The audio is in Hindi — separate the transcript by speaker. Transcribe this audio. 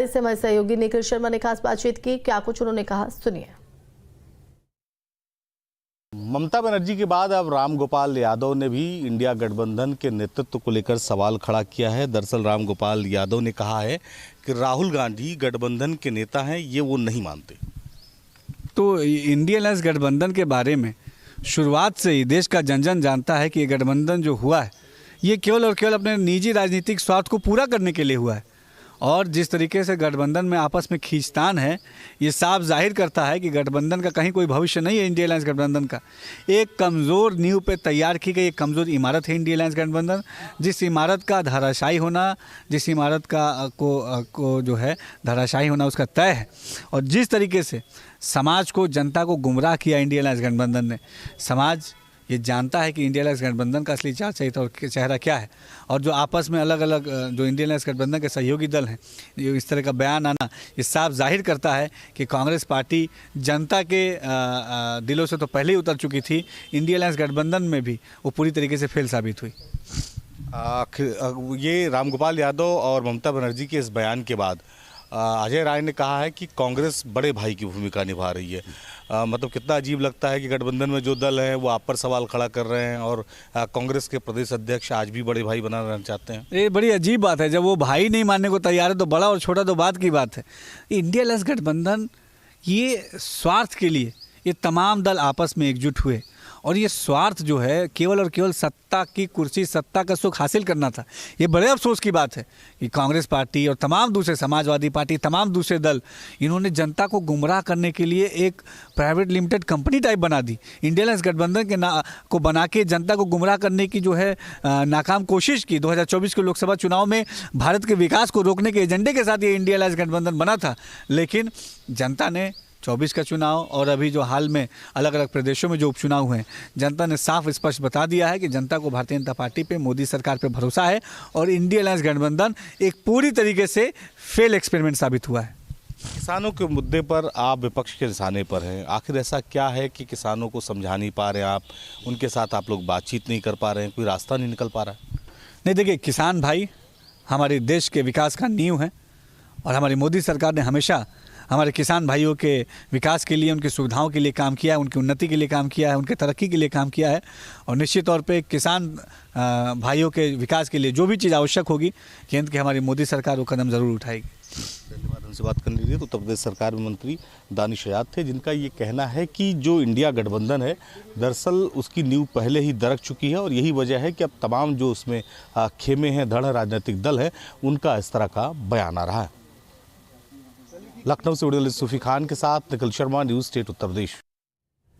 Speaker 1: इससे हमारे सहयोगी निखिल शर्मा ने खास बातचीत की। क्या कुछ उन्होंने कहा, सुनिए।
Speaker 2: ममता बनर्जी के बाद अब रामगोपाल यादव ने भी इंडिया गठबंधन के नेतृत्व को लेकर सवाल खड़ा किया है। दरअसल रामगोपाल यादव ने कहा है कि राहुल गांधी गठबंधन के नेता हैं, ये वो नहीं मानते।
Speaker 3: तो इंडिया अलायंस गठबंधन के बारे में शुरुआत से ही देश का जन जन जानता है कि ये गठबंधन जो हुआ है ये केवल और केवल अपने निजी राजनीतिक स्वार्थ को पूरा करने के लिए हुआ है। और जिस तरीके से गठबंधन में आपस में खींचतान है, ये साफ जाहिर करता है कि गठबंधन का कहीं कोई भविष्य नहीं है। इंडिया अलायंस गठबंधन का एक कमज़ोर नींव पे तैयार की गई एक कमज़ोर इमारत है इंडिया अलायंस गठबंधन। जिस इमारत का धराशायी होना, जिस इमारत का को जो है धराशायी होना उसका तय है। और जिस तरीके से समाज को, जनता को गुमराह किया इंडिया अलायंस गठबंधन ने, समाज ये जानता है कि इंडिया अलायंस गठबंधन का असली चेहरा और चेहरा क्या है। और जो आपस में अलग अलग जो इंडिया अलायंस गठबंधन के सहयोगी दल हैं, ये इस तरह का बयान आना ये साफ जाहिर करता है कि कांग्रेस पार्टी जनता के दिलों से तो पहले ही उतर चुकी थी, इंडिया अलायंस गठबंधन में भी वो पूरी तरीके से फेल साबित हुई।
Speaker 2: ये रामगोपाल यादव और ममता बनर्जी के इस बयान के बाद अजय राय ने कहा है कि कांग्रेस बड़े भाई की भूमिका निभा रही है। मतलब कितना अजीब लगता है कि गठबंधन में जो दल है वो आप पर सवाल खड़ा कर रहे हैं और कांग्रेस के प्रदेश अध्यक्ष आज भी बड़े भाई बना रहना चाहते हैं।
Speaker 3: ये बड़ी अजीब बात है। जब वो भाई नहीं मानने को तैयार है तो बड़ा और छोटा तो बात की बात है। इंडिया अलायंस गठबंधन ये स्वार्थ के लिए ये तमाम दल आपस में एकजुट हुए और ये स्वार्थ जो है केवल और केवल सत्ता की कुर्सी, सत्ता का सुख हासिल करना था। ये बड़े अफसोस की बात है कि कांग्रेस पार्टी और तमाम दूसरे समाजवादी पार्टी, तमाम दूसरे दल, इन्होंने जनता को गुमराह करने के लिए एक प्राइवेट लिमिटेड कंपनी टाइप बना दी। इंडिया अलायंस गठबंधन के को बना के जनता को गुमराह करने की जो है नाकाम कोशिश की। 2024 के लोकसभा चुनाव में भारत के विकास को रोकने के एजेंडे के साथ ये इंडिया अलायंस गठबंधन बना था। लेकिन जनता ने 24 का चुनाव और अभी जो हाल में अलग अलग प्रदेशों में जो उपचुनाव हुए हैं, जनता ने साफ स्पष्ट बता दिया है कि जनता को भारतीय जनता पार्टी पे, मोदी सरकार पे भरोसा है और इंडिया अलायंस गठबंधन एक पूरी तरीके से फेल एक्सपेरिमेंट साबित हुआ है।
Speaker 2: किसानों के मुद्दे पर आप विपक्ष के निशाने पर हैं। आखिर ऐसा क्या है कि किसानों को समझा नहीं पा रहे हैं आप, उनके साथ आप लोग बातचीत नहीं कर पा रहे हैं, कोई रास्ता नहीं निकल पा रहा है?
Speaker 3: नहीं, देखिए, किसान भाई हमारे देश के विकास का नींव है और हमारी मोदी सरकार ने हमेशा हमारे किसान भाइयों के विकास के लिए, उनकी सुविधाओं के लिए काम किया है, उनकी उन्नति के लिए काम किया है, उनके तरक्की के लिए काम किया है। और निश्चित तौर पे किसान भाइयों के विकास के लिए जो भी चीज़ आवश्यक होगी, केंद्र की हमारी मोदी सरकार वो कदम ज़रूर उठाएगी।
Speaker 2: धन्यवाद। हमसे बात करने के लिए उत्तर प्रदेश सरकार में मंत्री दानिश हयात थे, जिनका ये कहना है कि जो इंडिया गठबंधन है दरअसल उसकी नींव पहले ही दरक चुकी है और यही वजह है कि अब तमाम जो उसमें खेमे हैं, धड़ राजनीतिक दल है, उनका इस तरह का बयान आ रहा है। लखनऊ से वीडियो सूफी खान के साथ निखिल शर्मा, न्यूज़ स्टेट उत्तर प्रदेश।